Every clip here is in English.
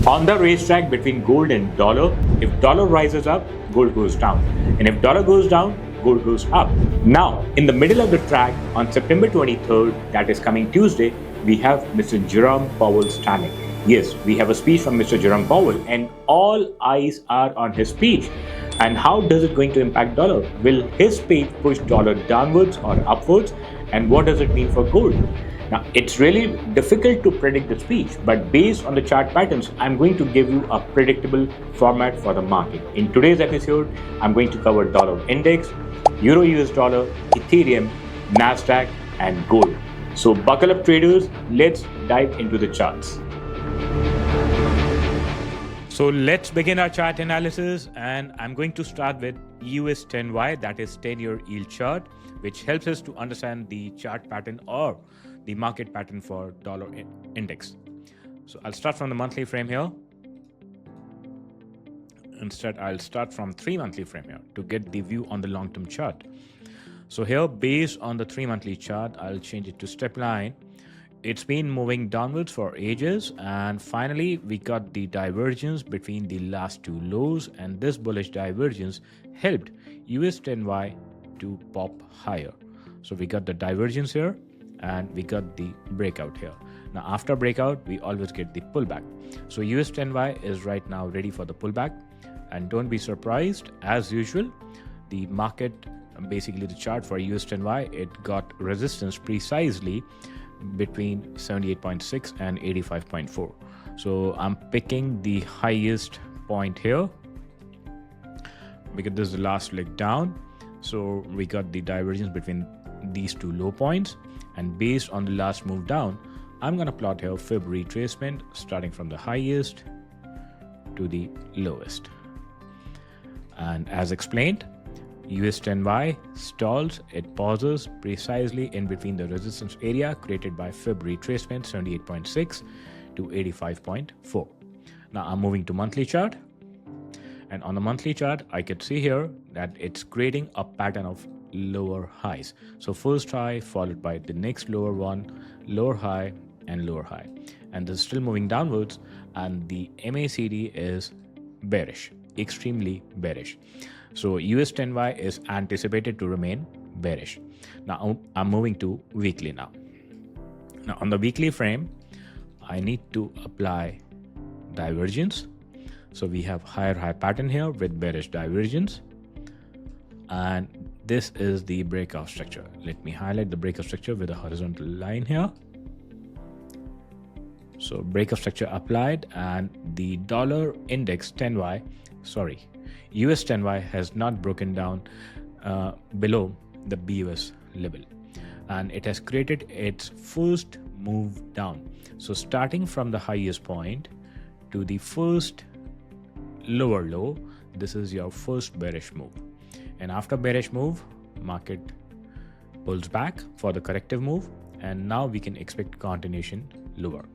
On the racetrack between gold and dollar, if dollar rises up, gold goes down. And if dollar goes down, gold goes up. Now, in the middle of the track on September 23rd, that is coming Tuesday, we have Mr. Jerome Powell standing. Yes, we have a speech from Mr. Jerome Powell, and all eyes are on his speech. And how does it going to impact dollar? Will his speech push dollar downwards or upwards? And what does it mean for gold? Now, it's really difficult to predict the speech, but based on the chart patterns, I'm going to give you a predictable format for the market. In today's episode, I'm going to cover dollar index, Euro US dollar, Ethereum, NASDAQ, and gold. So buckle up traders, let's dive into the charts. So let's begin our chart analysis, and I'm going to start with US 10Y, that is 10-year yield chart, which helps us to understand the chart pattern or the market pattern for dollar index. So I'll start from the monthly frame here. Instead, I'll start from 3-monthly frame here to get the view on the long-term chart. So here, based on the 3-monthly chart, I'll change it to step line. It's been moving downwards for ages, and finally we got the divergence between the last two lows, and this bullish divergence helped US 10Y to pop higher. So we got the divergence here and we got the breakout here. Now after breakout, we always get the pullback. So US 10Y is right now ready for the pullback, and don't be surprised, as usual, the market, basically the chart for US 10Y, it got resistance precisely between 78.6 and 85.4. So I'm picking the highest point here because this is the last leg down. So we got the divergence between these two low points, and based on the last move down, I'm going to plot here Fib retracement starting from the highest to the lowest. And as explained, US 10Y stalls, it pauses precisely in between the resistance area created by Fib retracement 78.6 to 85.4. Now I'm moving to monthly chart, and on the monthly chart I could see here that it's creating a pattern of lower highs. So first high followed by the next lower one, lower high and lower high, and this is still moving downwards, and the MACD is bearish, extremely bearish. So US 10Y is anticipated to remain bearish. Now I'm moving to weekly now. Now on the weekly frame, I need to apply divergence. So we have higher high pattern here with bearish divergence, and this is the breakout structure. Let me highlight the breakout structure with a horizontal line here. So breakout structure applied, and the dollar index 10Y, US 10Y has not broken down below the BUS level, and it has created its first move down. So starting from the highest point to the first lower low, this is your first bearish move, and after bearish move, market pulls back for the corrective move, and now we can expect continuation lower.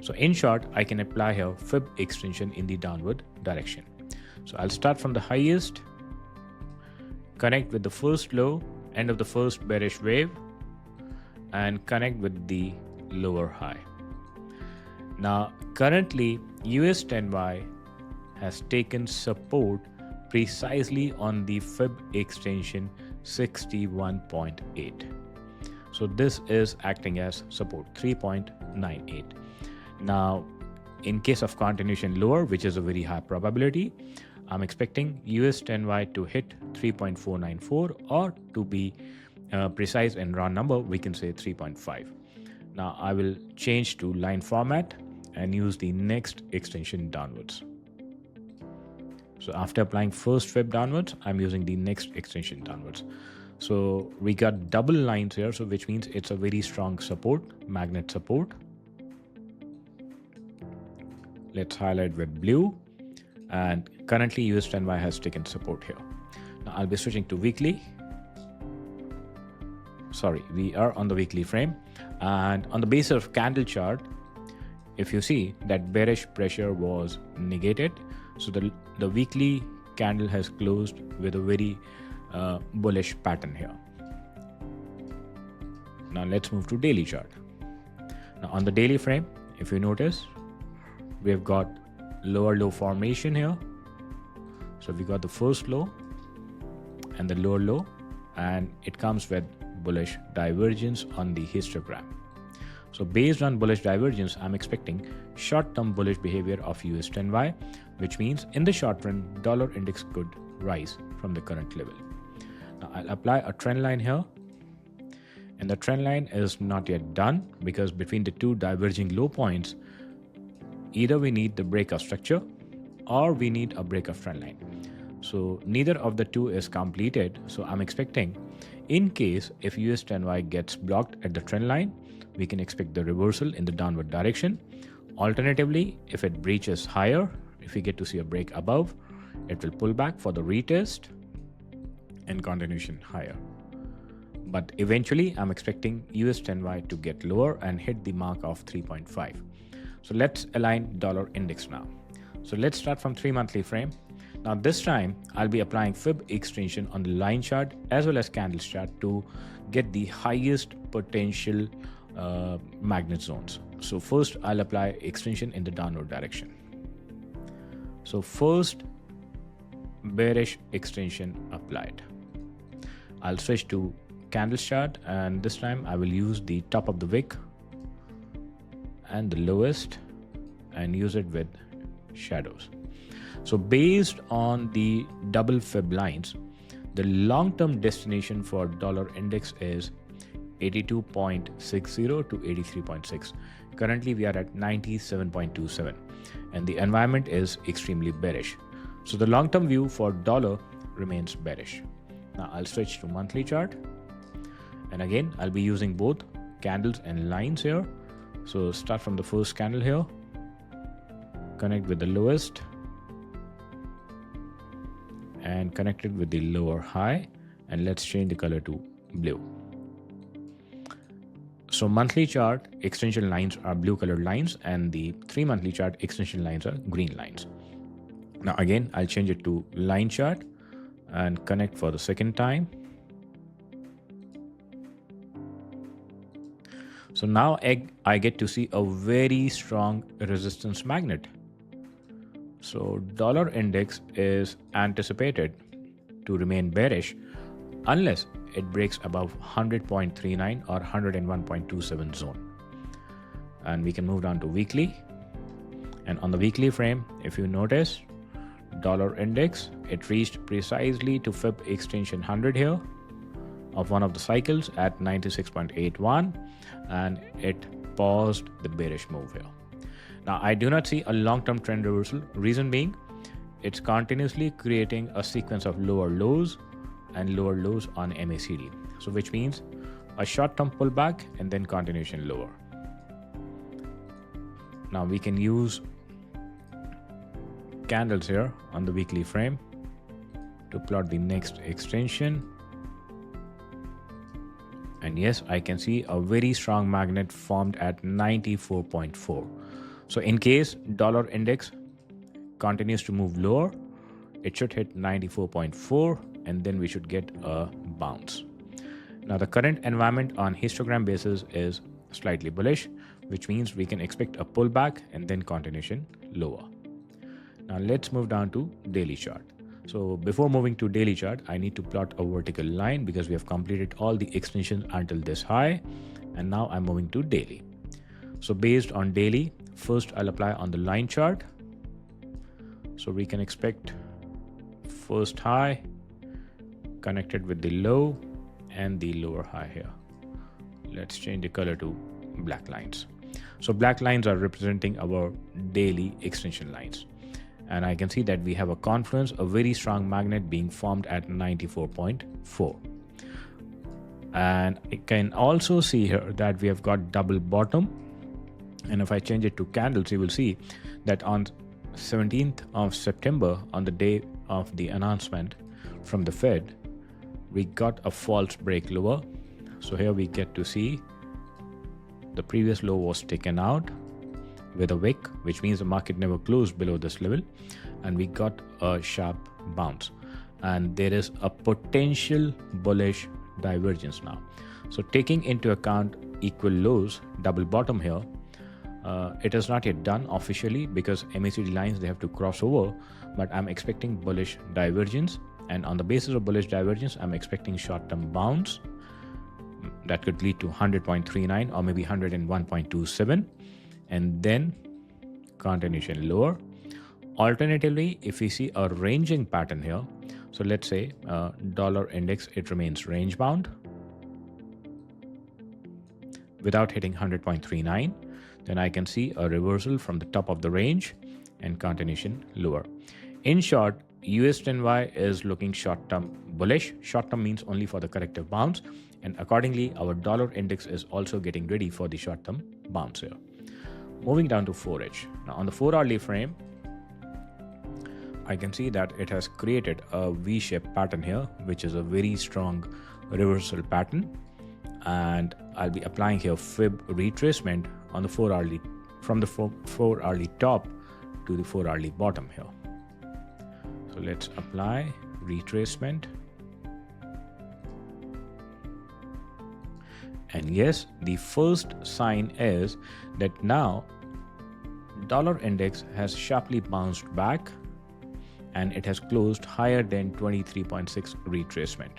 So in short, I can apply here Fib extension in the downward direction. So I'll start from the highest, connect with the first low, end of the first bearish wave, and connect with the lower high. Now currently US 10Y has taken support precisely on the Fib extension 61.8. So this is acting as support 3.98. Now in case of continuation lower, which is a very high probability, I'm expecting US 10Y to hit 3.494, or to be precise and round number, we can say 3.5. Now I will change to line format and use the next extension downwards. So after applying first Fib downwards, I'm using the next extension downwards. So we got double lines here, so which means it's a very strong support, magnet support. Let's highlight with blue, and currently US 10Y has taken support here. Now I'll be switching to weekly. We are on the weekly frame, and on the basis of candle chart, if you see that bearish pressure was negated, so the weekly candle has closed with a very bullish pattern here. Now let's move to daily chart. Now on the daily frame, if you notice, we have got lower low formation here. So we got the first low and the lower low, and it comes with bullish divergence on the histogram. So based on bullish divergence, I'm expecting short-term bullish behavior of US 10Y, which means in the short run, dollar index could rise from the current level. Now I'll apply a trend line here, and the trend line is not yet done because between the two diverging low points, either we need the breakout structure or we need a breakout trend line. So neither of the two is completed. So I'm expecting, in case if US 10Y gets blocked at the trend line, we can expect the reversal in the downward direction. Alternatively, if it breaches higher, if we get to see a break above, it will pull back for the retest and continuation higher. But eventually, I'm expecting US 10Y to get lower and hit the mark of 3.5. So let's align dollar index now. So let's start from 3 monthly frame. Now this time, I'll be applying Fib extension on the line chart as well as candles chart to get the highest potential magnet zones. So first, I'll apply extension in the downward direction. So first, bearish extension applied. I'll switch to candles chart, and this time I will use the top of the wick and the lowest and use it with shadows. So based on the double fib lines, the long-term destination for dollar index is 82.60 to 83.6. Currently we are at 97.27 and the environment is extremely bearish. So the long-term view for dollar remains bearish. Now I'll switch to monthly chart, and again I'll be using both candles and lines here. So start from the first candle here, connect with the lowest and connect it with the lower high, and let's change the color to blue. So monthly chart extension lines are blue colored lines and the 3 monthly chart extension lines are green lines. Now again I'll change it to line chart and connect for the second time. So now I get to see a very strong resistance magnet. So dollar index is anticipated to remain bearish unless it breaks above 100.39 or 101.27 zone. And we can move down to weekly. And on the weekly frame, if you notice, dollar index, it reached precisely to Fib extension 100 here of one of the cycles at 96.81, and it paused the bearish move here. Now I do not see a long-term trend reversal. Reason being, it's continuously creating a sequence of lower lows and lower lows on MACD. So which means a short-term pullback and then continuation lower. Now we can use candles here on the weekly frame to plot the next extension. And yes, I can see a very strong magnet formed at 94.4. So in case dollar index continues to move lower, it should hit 94.4 and then we should get a bounce. Now the current environment on histogram basis is slightly bullish, which means we can expect a pullback and then continuation lower. Now let's move down to daily chart. So before moving to daily chart, I need to plot a vertical line because we have completed all the extensions until this high, and now I'm moving to daily. So based on daily, first I'll apply on the line chart. So we can expect first high connected with the low and the lower high here. Let's change the color to black lines. So black lines are representing our daily extension lines. And I can see that we have a confluence, a very strong magnet being formed at 94.4. And I can also see here that we have got double bottom. And if I change it to candles, you will see that on 17th of September, on the day of the announcement from the Fed, we got a false break lower. So here we get to see the previous low was taken out with a wick, which means the market never closed below this level, and we got a sharp bounce, and there is a potential bullish divergence now. So taking into account equal lows, double bottom here, It is not yet done officially because MACD lines, they have to cross over, but I'm expecting bullish divergence, and on the basis of bullish divergence, I'm expecting short-term bounce that could lead to 100.39 or maybe 101.27, and then continuation lower. Alternatively, if we see a ranging pattern here, so let's say dollar index, it remains range bound without hitting 100.39, then I can see a reversal from the top of the range and continuation lower. In short, US10Y is looking short-term bullish. Short-term means only for the corrective bounce, and accordingly, our dollar index is also getting ready for the short-term bounce here. Moving down to Forex. Now on the 4-hourly frame, I can see that it has created a V-shaped pattern here, which is a very strong reversal pattern, and I'll be applying here fib retracement on the 4-hourly, from the 4-hourly top to the 4-hourly bottom here. So let's apply retracement, and yes, the first sign is that now dollar index has sharply bounced back and it has closed higher than 23.6 retracement.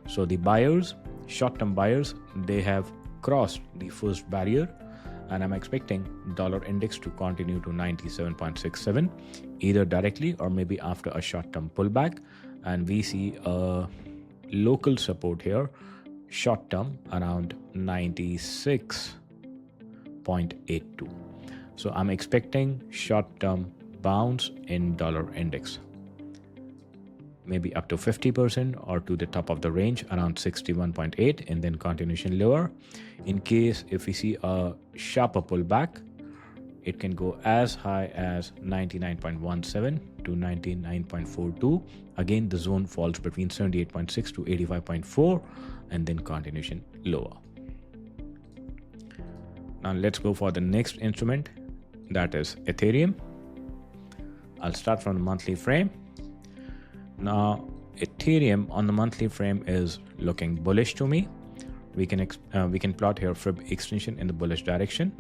So the buyers, short-term buyers, they have crossed the first barrier, and I'm expecting dollar index to continue to 97.67, either directly or maybe after a short-term pullback, and we see a local support here, short-term around 96.82. So I'm expecting short-term bounce in dollar index, maybe up to 50% or to the top of the range around 61.8, and then continuation lower. In case if we see a sharper pullback, it can go as high as 99.17 to 99.42. Again, the zone falls between 78.6 to 85.4, and then continuation lower. Now let's go for the next instrument, that is Ethereum. I'll start from the monthly frame. Now Ethereum on the monthly frame is looking bullish to me. We can plot here fib extension in the bullish direction.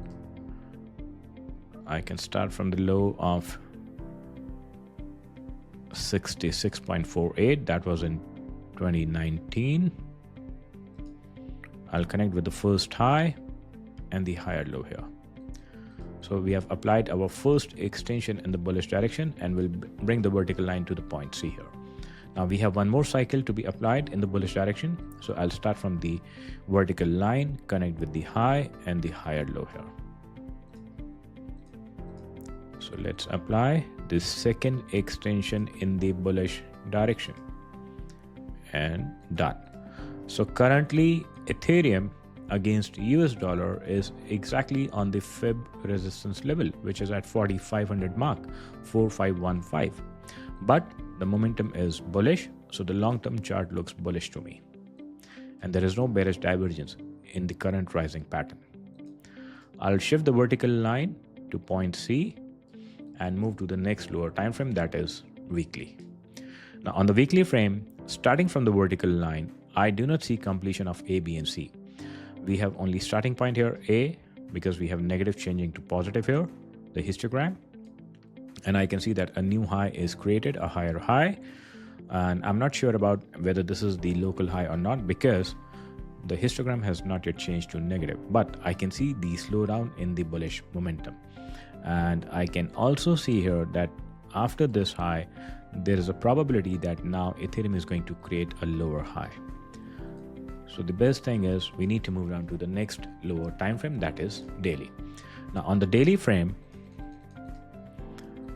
I can start from the low of 66.48. that was in 2019. I'll connect with the first high and the higher low here. So we have applied our first extension in the bullish direction, and we'll bring the vertical line to the point C here. Now we have one more cycle to be applied in the bullish direction. So I'll start from the vertical line, connect with the high and the higher low here. So let's apply this second extension in the bullish direction, and done. So currently Ethereum against US dollar is exactly on the fib resistance level, which is at 4500 mark, 4515. But the momentum is bullish, so the long-term chart looks bullish to me, and there is no bearish divergence in the current rising pattern. I'll shift the vertical line to point C and move to the next lower time frame, that is weekly. Now on the weekly frame, starting from the vertical line, I do not see completion of A, B, and C. We have only starting point here, A, because we have negative changing to positive here, the histogram. And I can see that a new high is created, a higher high. And I'm not sure about whether this is the local high or not, because the histogram has not yet changed to negative. But I can see the slowdown in the bullish momentum. And I can also see here that after this high, there is a probability that now Ethereum is going to create a lower high. So the best thing is we need to move down to the next lower time frame, that is daily. Now on the daily frame,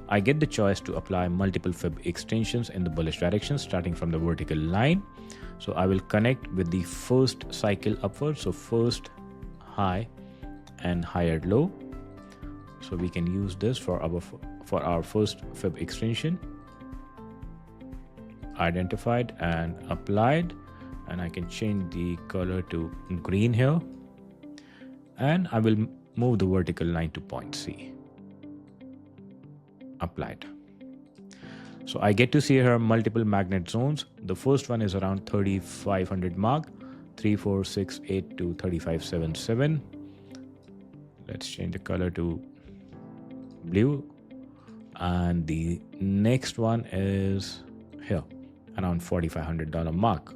I get the choice to apply multiple fib extensions in the bullish direction, starting from the vertical line. So I will connect with the first cycle upward, so first high and higher low. So we can use this for our first fib extension. Identified and applied, and I can change the color to green here, and I will move the vertical line to point C. Applied. So I get to see here multiple magnet zones. The first one is around 3500 mark, 3468 to 3577. Let's change the color to blue. And the next one is here, around $4,500 mark,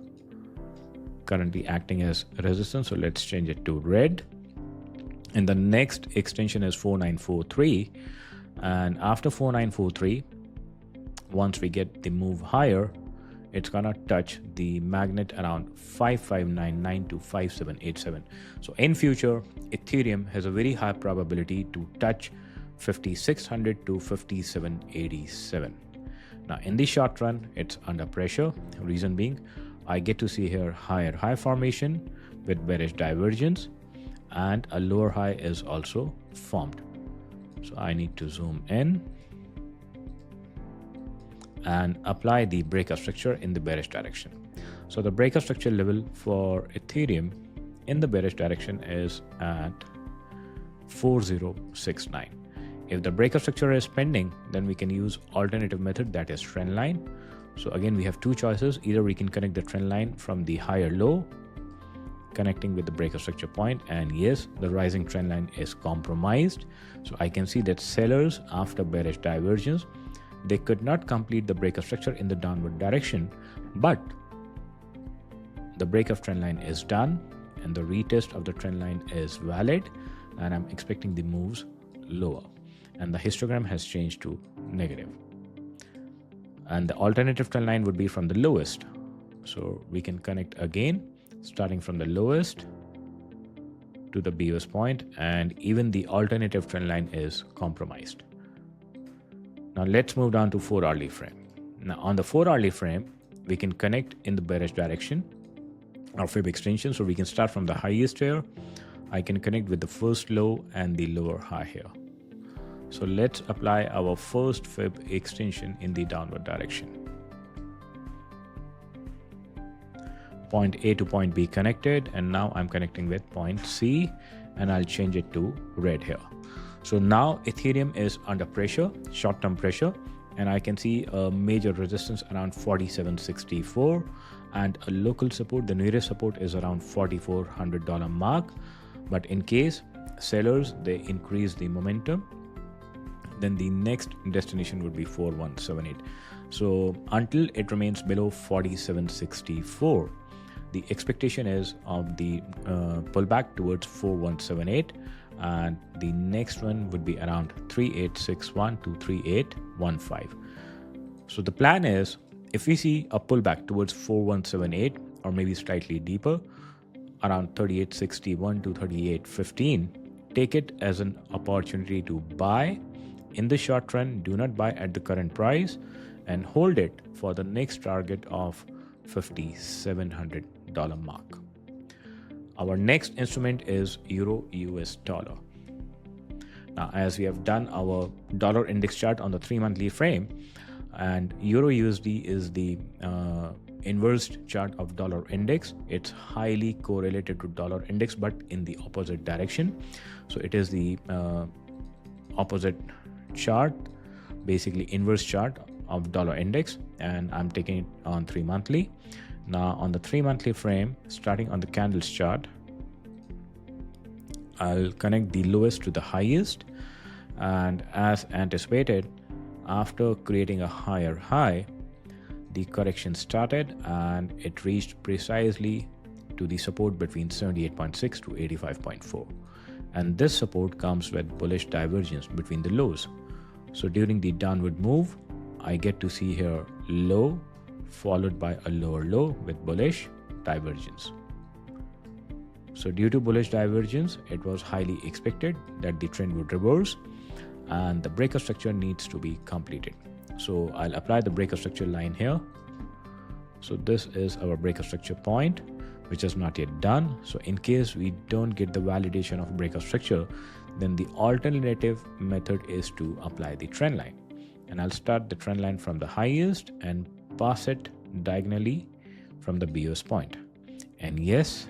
currently acting as resistance. So let's change it to red. And the next extension is 4943. And after 4943, once we get the move higher, it's gonna touch the magnet around 5599 to 5787. So in future, Ethereum has a very high probability to touch 5600 to 5787. Now in the short run, it's under pressure. Reason being, I get to see here higher high formation with bearish divergence, and a lower high is also formed. So I need to zoom in and apply the breakout structure in the bearish direction. So the breakout structure level for Ethereum in the bearish direction is at 4069. If the breakout structure is pending, then we can use alternative method, that is trend line. So again, we have two choices. Either we can connect the trend line from the higher low, connecting with the breakout structure point, and yes, the rising trend line is compromised. So I can see that sellers, after bearish divergence, they could not complete the breakout structure in the downward direction, but the breakout trend line is done and the retest of the trend line is valid, and I'm expecting the moves lower, and the histogram has changed to negative. And the alternative trend line would be from the lowest. So we can connect again, starting from the lowest to the BOS point, and even the alternative trend line is compromised. Now let's move down to 4-hourly frame. Now on the 4-hourly frame, we can connect in the bearish direction or fib extension. So we can start from the highest here. I can connect with the first low and the lower high here. So let's apply our first fib extension in the downward direction. Point A to point B connected, and now I'm connecting with point C, and I'll change it to red here. So now Ethereum is under pressure, short-term pressure, and I can see a major resistance around 4764 and a local support. The nearest support is around $4,400 mark. But in case sellers, they increase the momentum, then the next destination would be 4178. So until it remains below 4764, the expectation is of the pullback towards 4178. And the next one would be around 3861 to 3815. So the plan is, if we see a pullback towards 4178 or maybe slightly deeper, around 3861 to 3815, take it as an opportunity to buy in the short run. Do not buy at the current price and hold it for the next target of $5,700 mark. Our next instrument is EURUSD. Now, as we have done our dollar index chart on the 3-monthly frame, and EURUSD is the inverse chart of dollar index. It's highly correlated to dollar index, but in the opposite direction. So it is the opposite chart, basically inverse chart of dollar index, and I'm taking it on 3-monthly. Now on the 3-monthly frame, starting on the candles chart, I'll connect the lowest to the highest, and as anticipated, after creating a higher high, the correction started and it reached precisely to the support between 78.6 to 85.4, and this support comes with bullish divergence between the lows. So during the downward move, I get to see here low followed by a lower low with bullish divergence. So due to bullish divergence, it was highly expected that the trend would reverse and the breakout structure needs to be completed. So I'll apply the breakout structure line here. So this is our breakout structure point, which is not yet done. So in case we don't get the validation of breakout structure, then the alternative method is to apply the trend line. And I'll start the trend line from the highest and pass it diagonally from the BOS point. And yes,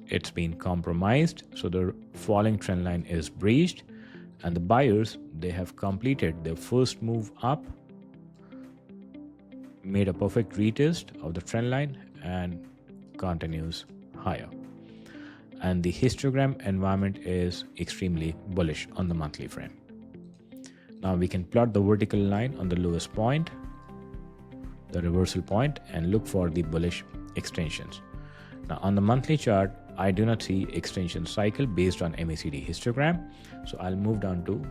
it's been compromised. So the falling trend line is breached, and the buyers, they have completed their first move up, made a perfect retest of the trend line and continues higher. and the histogram environment is extremely bullish on the monthly frame. Now we can plot the vertical line on the lowest point, the reversal point, and look for the bullish extensions. Now on the monthly chart, I do not see extension cycle based on MACD histogram. So I'll move down to,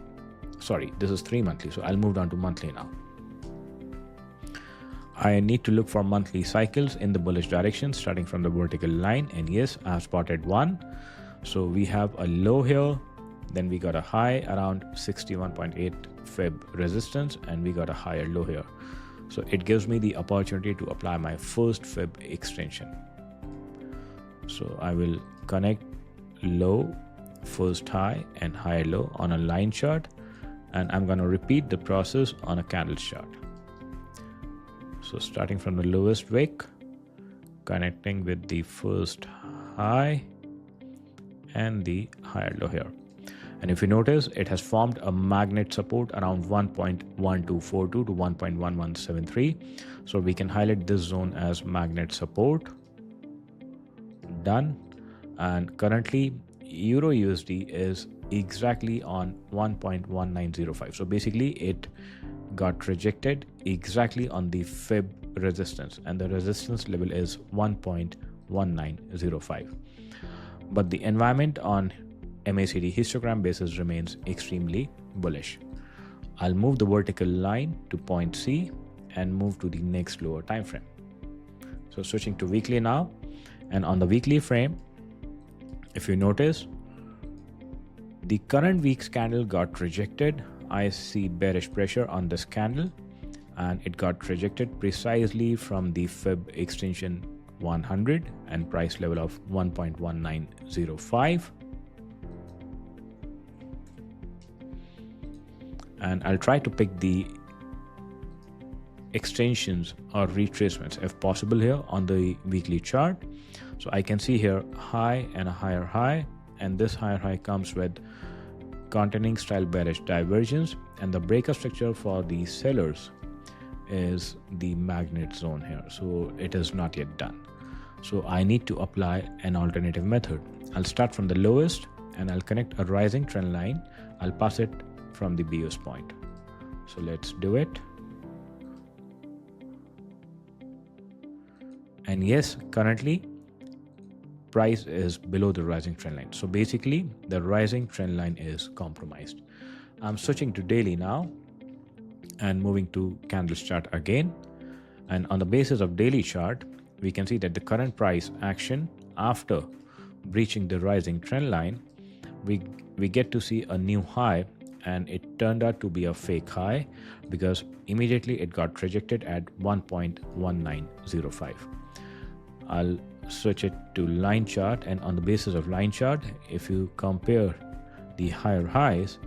sorry, this is 3 monthly. So I'll move down to monthly now. I need to look for monthly cycles in the bullish direction starting from the vertical line. And yes, I have spotted one. So we have a low here. Then we got a high around 61.8 Fib resistance, and we got a higher low here. So it gives me the opportunity to apply my first Fib extension. So I will connect low, first high, and higher low on a line chart, and I'm going to repeat the process on a candle chart. So starting from the lowest wick, connecting with the first high and the higher low here. And if you notice, it has formed a magnet support around 1.1242 to 1.1173. So we can highlight this zone as magnet support. Done. And currently EURUSD is exactly on 1.1905. So basically it got rejected exactly on the Fib resistance, and the resistance level is 1.1905. But the environment on MACD histogram basis remains extremely bullish. I'll move the vertical line to point C and move to the next lower time frame. So switching to weekly now, and on the weekly frame, if you notice, the current week's candle got rejected. I see bearish pressure on this candle, and it got rejected precisely from the Fib extension 100 and price level of 1.1905. And I'll try to pick the extensions or retracements if possible here on the weekly chart. So I can see here high and a higher high, and this higher high comes with containing style bearish divergence, and the breakout structure for the sellers is the magnet zone here. So it is not yet done. So I need to apply an alternative method. I'll start from the lowest and I'll connect a rising trend line. I'll pass it from the BOS point. So let's do it. And yes, currently price is below the rising trend line. So basically the rising trend line is compromised. I'm switching to daily now and moving to candles chart again. And on the basis of daily chart, we can see that the current price action after breaching the rising trend line, we get to see a new high, and it turned out to be a fake high because immediately it got rejected at 1.1905. I'll switch it to line chart, and on the basis of line chart, if you compare the higher highs,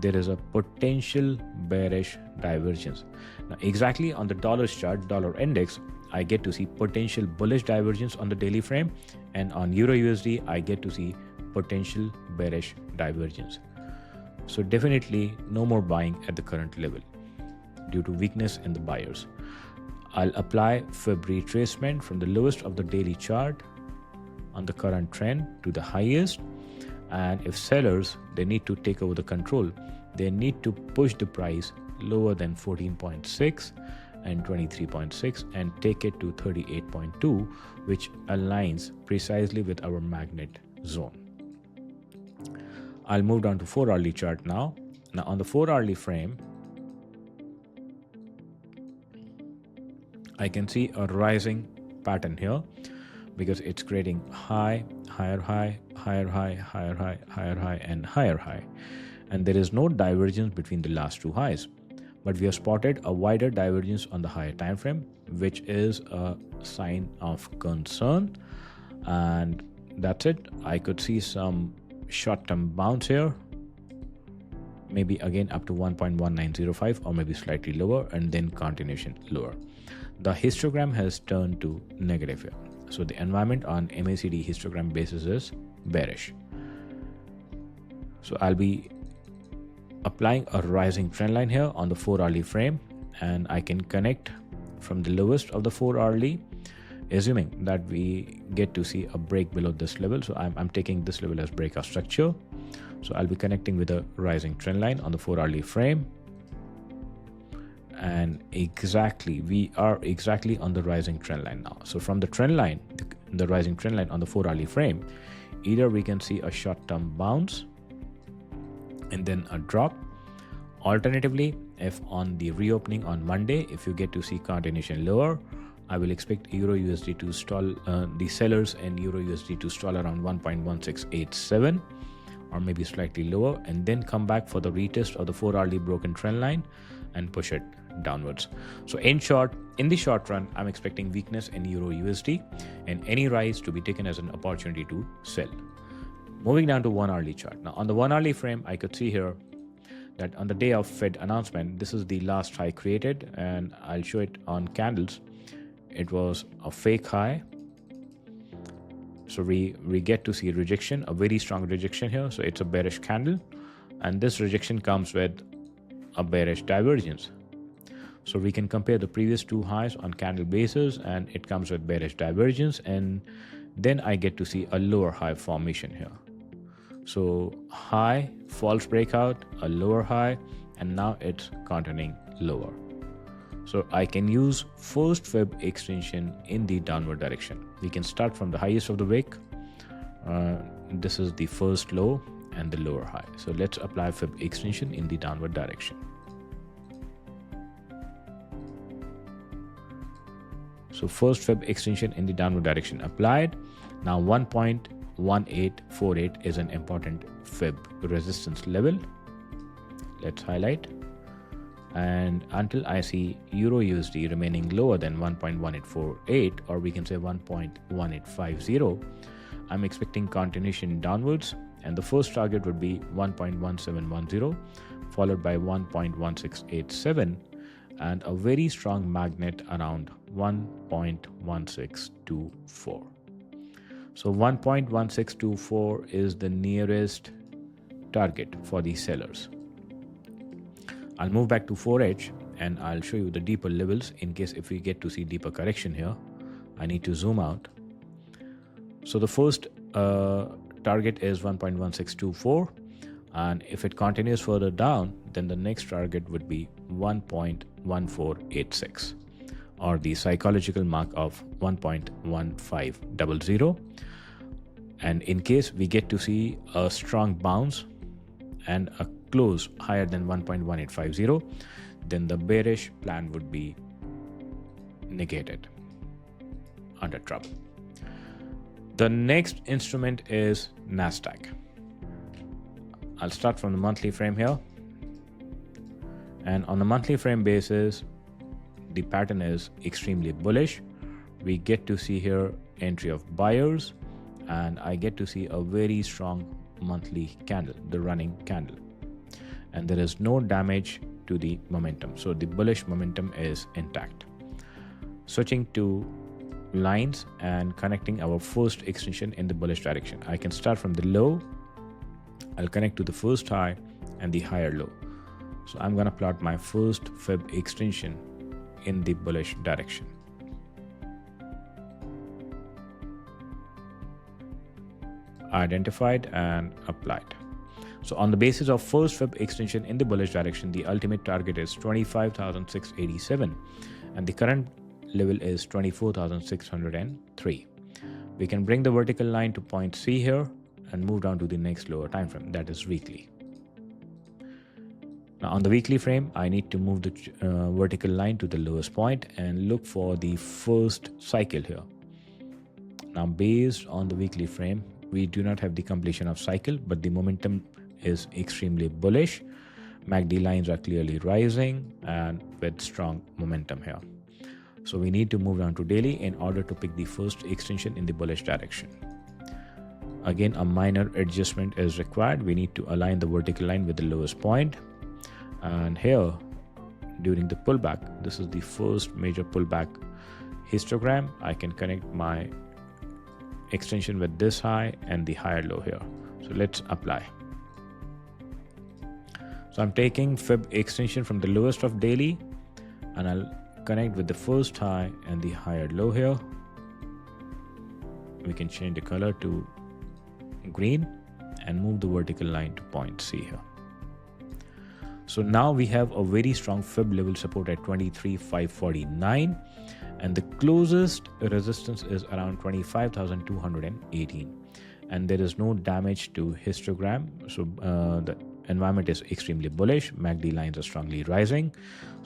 there is a potential bearish divergence. Now exactly on the dollars chart, dollar index, I get to see potential bullish divergence on the daily frame, and on EURUSD I get to see potential bearish divergence. So definitely no more buying at the current level due to weakness in the buyers. I'll apply Fib retracement from the lowest of the daily chart on the current trend to the highest, and if sellers, they need to take over the control, they need to push the price lower than 14.6 and 23.6 and take it to 38.2, which aligns precisely with our magnet zone. I'll move down to 4-hourly chart now. Now on the 4-hourly frame, I can see a rising pattern here because it's creating high, higher high, higher high, higher high, higher high, and higher high. And there is no divergence between the last two highs. But we have spotted a wider divergence on the higher time frame, which is a sign of concern. And that's it. I could see some short-term bounce here, maybe again up to 1.1905 or maybe slightly lower, and then continuation lower. The histogram has turned to negative here. So the environment on MACD histogram basis is bearish. So I'll be applying a rising trend line here on the 4-hourly frame, and I can connect from the lowest of the 4-hourly assuming that we get to see a break below this level. So I'm taking this level as breakout structure. So I'll be connecting with a rising trend line on the 4-hourly frame. And we are exactly on the rising trend line now. So from the trend line, the rising trend line on the 4-hourly frame, either we can see a short-term bounce and then a drop. Alternatively, if on the reopening on Monday, if you get to see continuation lower, I will expect EURUSD to stall, the sellers in EURUSD to stall around 1.1687 or maybe slightly lower, and then come back for the retest of the 4-hourly broken trend line and push it downwards. So in the short run, I'm expecting weakness in EURUSD and any rise to be taken as an opportunity to sell. Moving down to 1-hourly chart. Now on the 1-hourly frame, I could see here that on the day of Fed announcement, this is the last high created, and I'll show it on candles. It was a fake high. So we get to see rejection, a very strong rejection here. So it's a bearish candle, and this rejection comes with a bearish divergence. So we can compare the previous two highs on candle basis, and it comes with bearish divergence, and then I get to see a lower high formation here. So high, false breakout, a lower high, and now it's continuing lower. So I can use first Fib extension in the downward direction. We can start from the highest of the wick. This is the first low and the lower high. So let's apply Fib extension in the downward direction. So first Fib extension in the downward direction applied. Now 1.1848 is an important Fib resistance level. Let's highlight. And until I see EURUSD remaining lower than 1.1848, or we can say 1.1850, I'm expecting continuation downwards, and the first target would be 1.1710, followed by 1.1687, and a very strong magnet around 1.1624. So 1.1624 is the nearest target for the sellers. I'll move back to 4H and I'll show you the deeper levels in case if we get to see deeper correction here. I need to zoom out. So the first target is 1.1624, and if it continues further down, then the next target would be 1.1486, or the psychological mark of 1.1500. And in case we get to see a strong bounce and a close higher than 1.1850, then the bearish plan would be negated, under trouble. The next instrument is NASDAQ. I'll start from the monthly frame here. And on the monthly frame basis, the pattern is extremely bullish. We get to see here entry of buyers, and I get to see a very strong monthly candle, the running candle. And there is no damage to the momentum. So the bullish momentum is intact. Switching to lines and connecting our first extension in the bullish direction. I can start from the low. I'll connect to the first high and the higher low. So I'm going to plot my first Fib extension in the bullish direction. Identified and applied. So on the basis of first Fib extension in the bullish direction, the ultimate target is 25,687 and the current level is 24,603. We can bring the vertical line to point C here and move down to the next lower time frame, that is weekly. Now on the weekly frame, I need to move the vertical line to the lowest point and look for the first cycle here. Now based on the weekly frame, we do not have the completion of cycle, but the momentum is extremely bullish. MACD lines are clearly rising and with strong momentum here. So we need to move down to daily in order to pick the first extension in the bullish direction. Again, a minor adjustment is required. We need to align the vertical line with the lowest point. And here, during the pullback, this is the first major pullback histogram. I can connect my extension with this high and the higher low here. So let's apply. So I'm taking Fib extension from the lowest of daily, and I'll connect with the first high and the higher low here. we can change the color to green and move the vertical line to point C here. So now we have a very strong fib level support at 23,549, and the closest resistance is around 25,218, and there is no damage to histogram. So the environment is extremely bullish. MACD lines are strongly rising,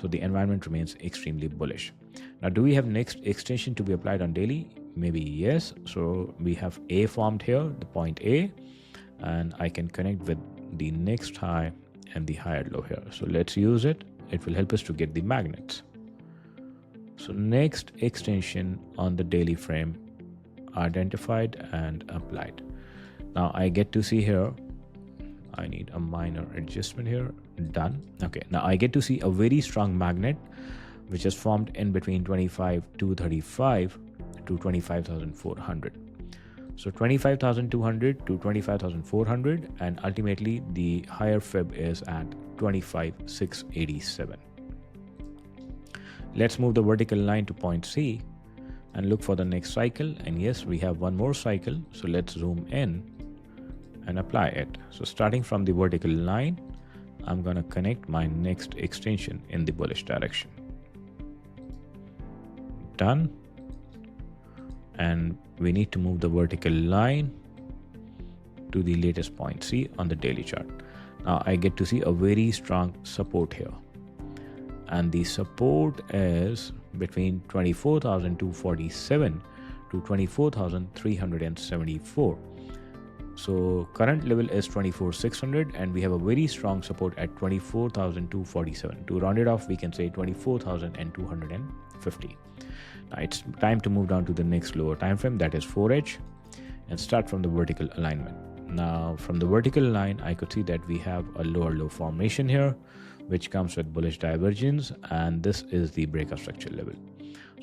so the environment remains extremely bullish. Now, do we have next extension to be applied on daily? Maybe yes. So we have A formed here, the point A, and I can connect with the next high and the higher low here. So let's use it. It will help us to get the magnets. So next extension on the daily frame identified and applied. Now I get to see here, I need a minor adjustment here. Done. Okay, now I get to see a very strong magnet which is formed in between 25,235 to 25,400. So 25,200 to 25,400, and ultimately the higher fib is at 25,687. Let's move the vertical line to point C and look for the next cycle. And yes, we have one more cycle. So let's zoom in and apply it. So starting from the vertical line, I'm going to connect my next extension in the bullish direction. Done. And we need to move the vertical line to the latest point C on the daily chart. Now I get to see a very strong support here, and the support is between 24,247 to 24,374. So current level is 24,600, and we have a very strong support at 24,247. To round it off, we can say 24,250. Now it's time to move down to the next lower time frame, that is 4H, and start from the vertical alignment. Now from the vertical line, I could see that we have a lower low formation here, which comes with bullish divergence, and this is the breakout structure level.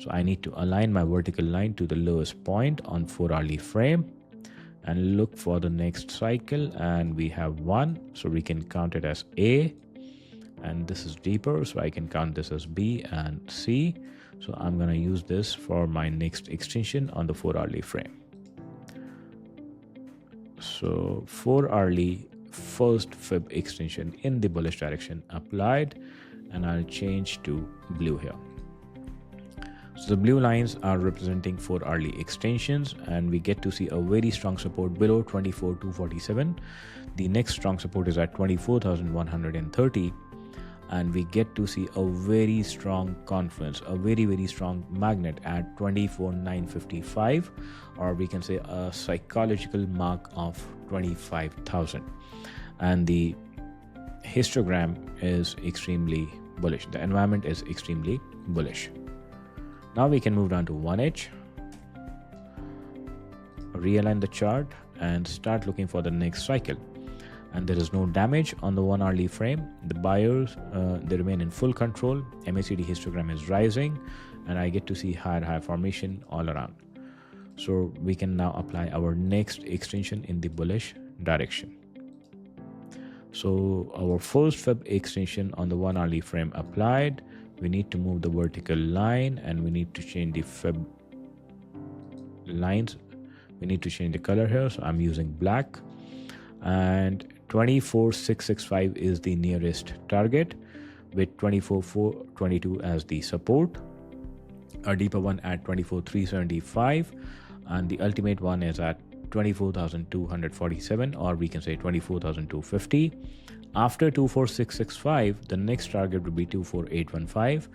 So I need to align my vertical line to the lowest point on 4-hourly frame and look for the next cycle, and we have one, so we can count it as A, and this is deeper, so I can count this as B and C. So I'm going to use this for my next extension on the 4-hourly frame. So 4-hourly first fib extension in the bullish direction applied, and I'll change to blue here. So the blue lines are representing 4-hourly extensions, and we get to see a very strong support below 24,247. The next strong support is at 24,130. And we get to see a very strong confluence, a very strong magnet at 24,955, or we can say a psychological mark of 25,000. And the histogram is extremely bullish. The environment is extremely bullish. Now we can move down to 1H, realign the chart, and start looking for the next cycle. And there is no damage on the 1-hourly frame. The buyers, they remain in full control. MACD histogram is rising, and I get to see higher formation all around. So we can now apply our next extension in the bullish direction. So our first fib extension on the 1-hourly frame applied. We need to move the vertical line, and we need to change the fib lines. We need to change the color here, so I'm using black. And 24,665 is the nearest target, with 24,422 as the support. A deeper one at 24,375, and the ultimate one is at 24,247, or we can say 24,250. After 24,665, the next target would be 24,815,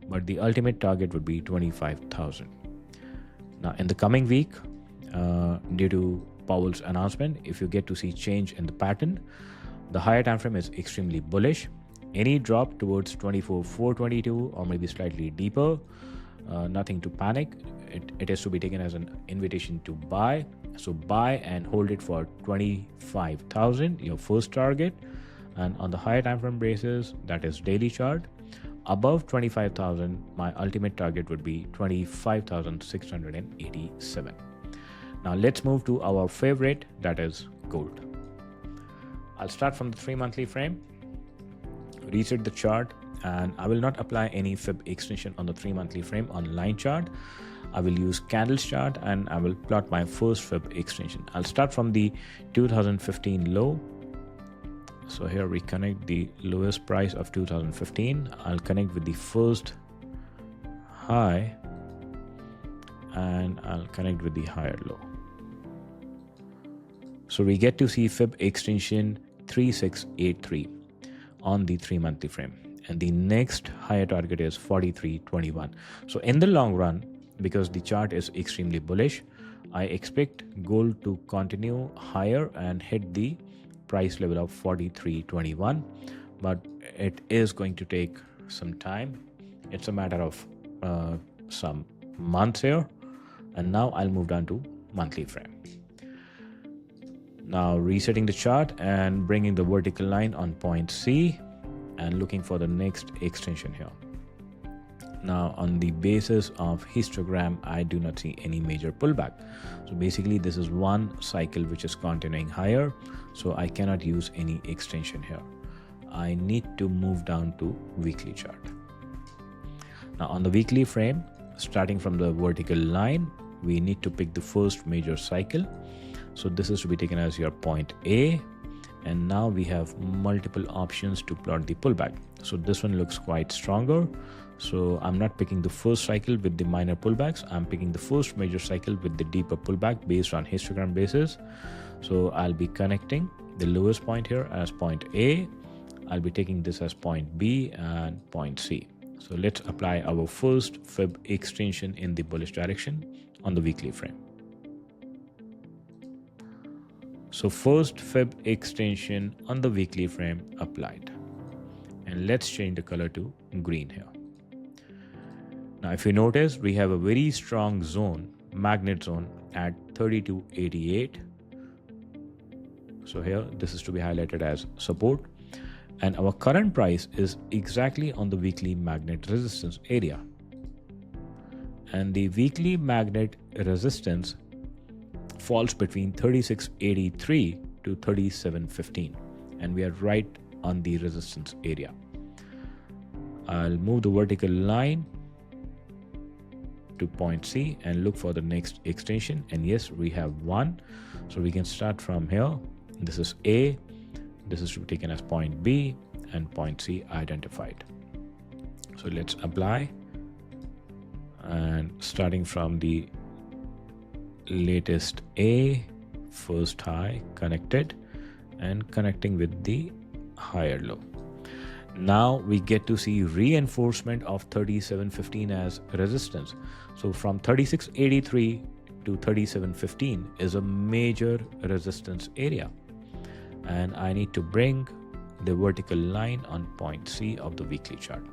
but the ultimate target would be 25,000. Now in the coming week, due to Powell's announcement, if you get to see change in the pattern, the higher time frame is extremely bullish. Any drop towards 24,422 or maybe slightly deeper, nothing to panic. It is to be taken as an invitation to buy. So buy and hold it for 25,000, your first target. And on the higher time frame basis, that is daily chart, above 25,000, my ultimate target would be 25,687. Now let's move to our favorite, that is gold. I'll start from the 3-monthly frame, reset the chart, and I will not apply any fib extension on the 3-monthly frame on line chart. I will use candles chart and I will plot my first Fib extension. I'll start from the 2015 low. So here we connect the lowest price of 2015. I'll connect with the first high and I'll connect with the higher low. So we get to see Fib extension 3683 on the 3 monthly frame. And the next higher target is 4321. So in the long run, because the chart is extremely bullish, I expect gold to continue higher and hit the price level of 4321, but it is going to take some time. It's a matter of some months here. And now I'll move down to monthly frame. Now resetting the chart and bringing the vertical line on point C and looking for the next extension here. Now on the basis of histogram, I do not see any major pullback. So basically this is one cycle which is continuing higher. So I cannot use any extension here. I need to move down to weekly chart. Now on the weekly frame, starting from the vertical line, we need to pick the first major cycle. So this is to be taken as your point A. And now we have multiple options to plot the pullback. So this one looks quite stronger. So I'm not picking the first cycle with the minor pullbacks. I'm picking the first major cycle with the deeper pullback based on histogram basis. So I'll be connecting the lowest point here as point A. I'll be taking this as point B and point C. So let's apply our first Fib extension in the bullish direction on the weekly frame. So first Fib extension on the weekly frame applied. And let's change the color to green here. Now if you notice, we have a very strong zone, magnet zone at 3288. So here this is to be highlighted as support. And our current price is exactly on the weekly magnet resistance area. And the weekly magnet resistance falls between 3683 to 3715, and we are right on the resistance area. I'll move the vertical line to point C and look for the next extension, and yes, we have one. So we can start from here. This is A, this is to be taken as point B, and point C identified. So let's apply, and starting from the latest A, first high connected, and connecting with the higher low. Now we get to see reinforcement of 3715 as resistance. So from 3683 to 3715 is a major resistance area, and I need to bring the vertical line on point C of the weekly chart.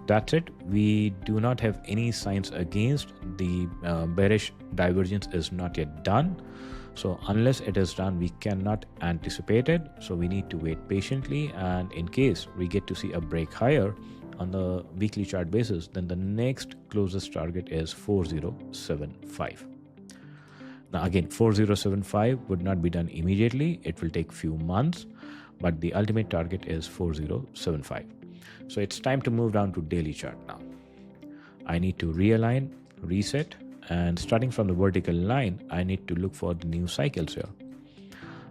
That's it. We do not have any signs against. The bearish divergence is not yet done. So unless it is done, we cannot anticipate it. So we need to wait patiently. And in case we get to see a break higher on the weekly chart basis, then the next closest target is 4075. Now again, 4075 would not be done immediately. It will take few months, but the ultimate target is 4075. So it's time to move down to daily chart now. I need to realign, reset, and starting from the vertical line, I need to look for the new cycles here.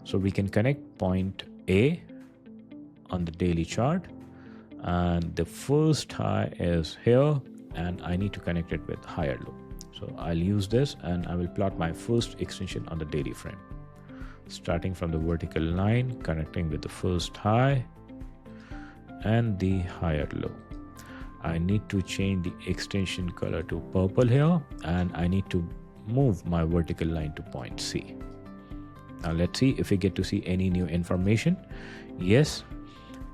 So we can connect point A on the daily chart, and the first high is here, and I need to connect it with higher low. So I'll use this and I will plot my first extension on the daily frame. Starting from the vertical line, connecting with the first high and the higher low. I need to change the extension color to purple here, and I need to move my vertical line to point C. Now let's see if we get to see any new information. Yes,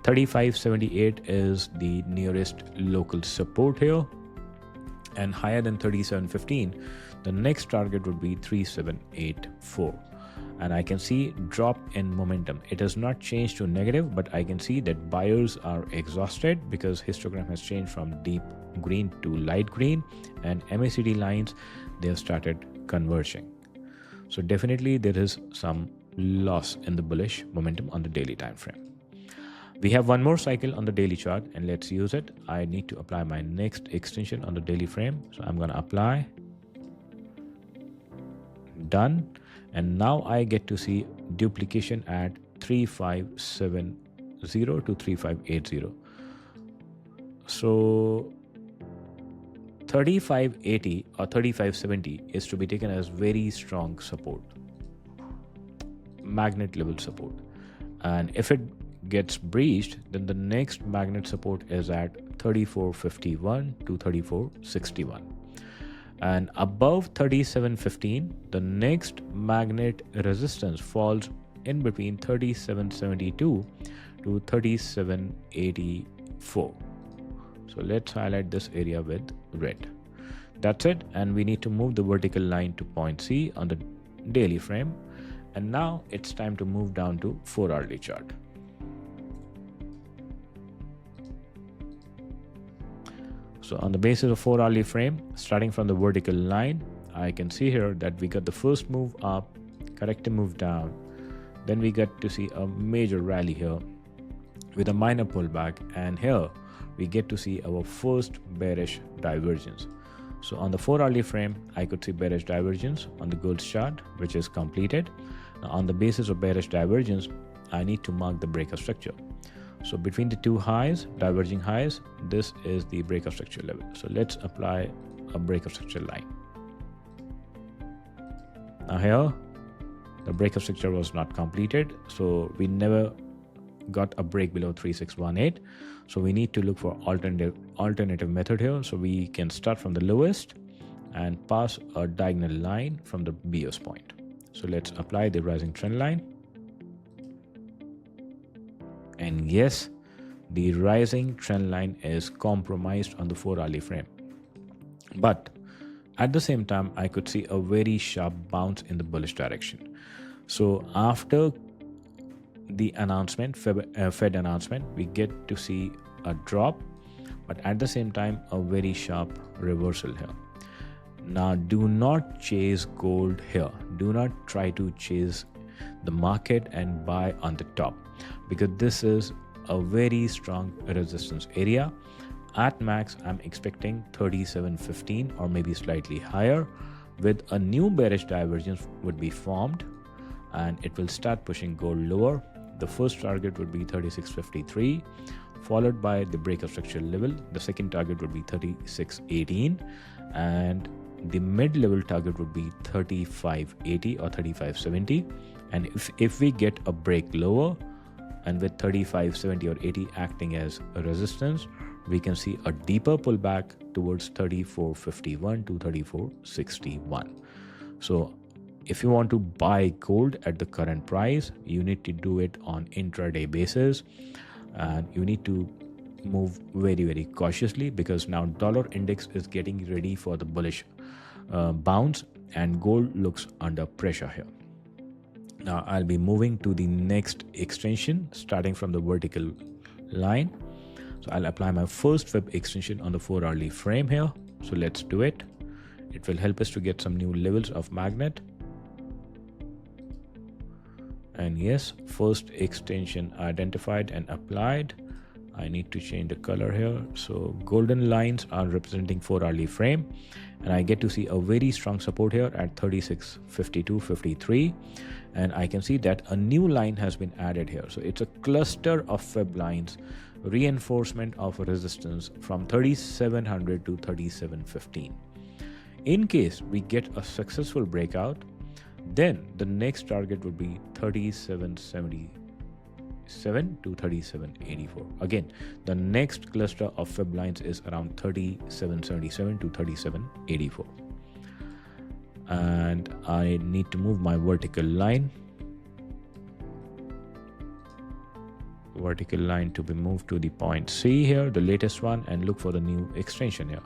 3578 is the nearest local support here, and higher than 3715, the next target would be 3784. And I can see drop in momentum. It has not changed to negative, but I can see that buyers are exhausted because histogram has changed from deep green to light green, and MACD lines, they have started converging. So definitely there is some loss in the bullish momentum on the daily time frame. We have one more cycle on the daily chart, and let's use it. I need to apply my next extension on the daily frame. So I'm going to apply, done, and now I get to see duplication at 3570 to 3580. So 3580 or 3570 is to be taken as very strong support, magnet level support, and if it gets breached, then the next magnet support is at 3451 to 3461, and above 3715 the next magnet resistance falls in between 3772 to 3784. So let's highlight this area with red. That's it, and we need to move the vertical line to point C on the daily frame. And now it's time to move down to 4-hourly chart. So on the basis of 4-hourly frame, starting from the vertical line, I can see here that we got the first move up, corrective move down, then we get to see a major rally here with a minor pullback, and here we get to see our first bearish divergence. So on the 4-hourly frame, I could see bearish divergence on the gold chart, which is completed. Now on the basis of bearish divergence, I need to mark the breakout structure. So between the two highs, diverging highs, this is the breakout structure level. So let's apply a breakout structure line. Now here, the breakout structure was not completed, so we never got a break below 3618. So we need to look for alternative method here. So we can start from the lowest and pass a diagonal line from the BOS point. So let's apply the rising trend line. And yes, the rising trend line is compromised on the 4-hourly frame. But at the same time, I could see a very sharp bounce in the bullish direction. So after the announcement, Fed announcement, we get to see a drop, but at the same time, a very sharp reversal here. Now, do not chase gold here. Do not try to chase the market and buy on the top, because this is a very strong resistance area. At max, I'm expecting 3715 or maybe slightly higher, with a new bearish divergence would be formed and it will start pushing gold lower. The first target would be 3653, followed by the breakout structure level. The second target would be 3618, and the mid-level target would be 3580 or 3570. And if we get a break lower, and with 3570 or 80 acting as a resistance, we can see a deeper pullback towards 3451 to 3461. So if you want to buy gold at the current price, you need to do it on intraday basis, and you need to move very, very cautiously, because now dollar index is getting ready for the bullish bounce, and gold looks under pressure here. Now I'll be moving to the next extension starting from the vertical line. So I'll apply my first Fib extension on the 4-hourly frame here. So let's do it. It will help us to get some new levels of magnet. And yes, first extension identified and applied. I need to change the color here. So golden lines are representing 4-hourly frame, and I get to see a very strong support here at 3652.53, and I can see that a new line has been added here. So it's a cluster of Fib lines, reinforcement of resistance from 3700 to 3715. In case we get a successful breakout, then the next target would be 3777 to 3784. Again, the next cluster of Fib lines is around 3777 to 3784. And I need to move my vertical line. Vertical line to be moved to the point C here, the latest one, and look for the new extension here.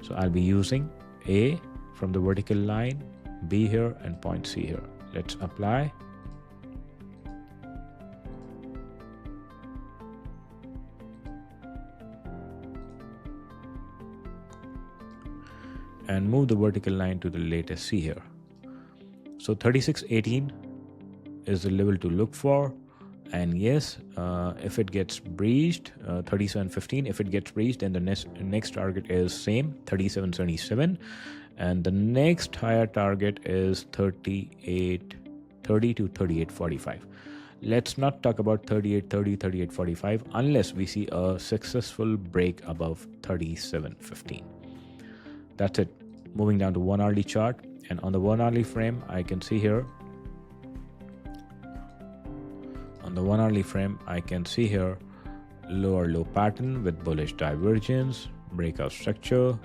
So I'll be using A from the vertical line, B here, and point C here. Let's apply. And move the vertical line to the latest C here. So 3618 is the level to look for. And yes, if it gets breached, 3715, if it gets breached, then the next target is same, 3777. And the next higher target is 38.30 to 38.45. Let's not talk about 38.30, 38.45 unless we see a successful break above 37.15. That's it. Moving down to 1 hourly chart, and on the 1 hourly frame, I can see here. On the 1 hourly frame, I can see here lower low pattern with bullish divergence, breakout structure,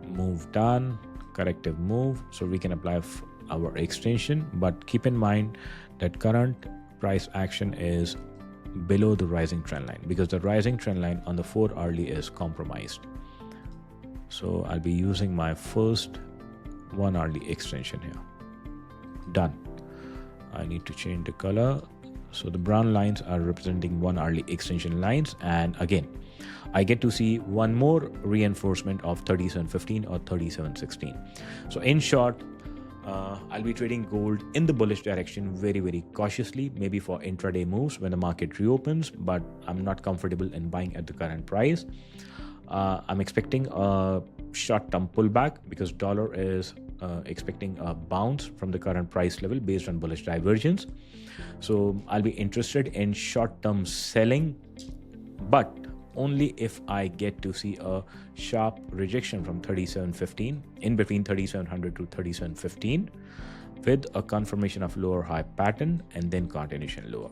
move done, corrective move. So we can apply our extension, but keep in mind that current price action is below the rising trend line because the rising trend line on the 4 hourly is compromised. So I'll be using my first 1 hourly extension here. Done. I need to change the color. So the brown lines are representing 1 hourly extension lines, and again I get to see one more reinforcement of 37.15 or 37.16. So in short, I'll be trading gold in the bullish direction very cautiously, maybe for intraday moves when the market reopens, but I'm not comfortable in buying at the current price. I'm expecting a short-term pullback because dollar is expecting a bounce from the current price level based on bullish divergence. So I'll be interested in short-term selling, but only if I get to see a sharp rejection from 37.15 in between 3700 to 37.15 with a confirmation of lower high pattern and then continuation lower.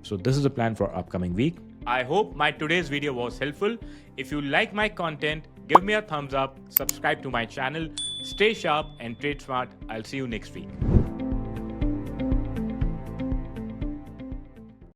So this is the plan for upcoming week. I hope my today's video was helpful. If you like my content, give me a thumbs up, subscribe to my channel, stay sharp and trade smart. I'll see you next week.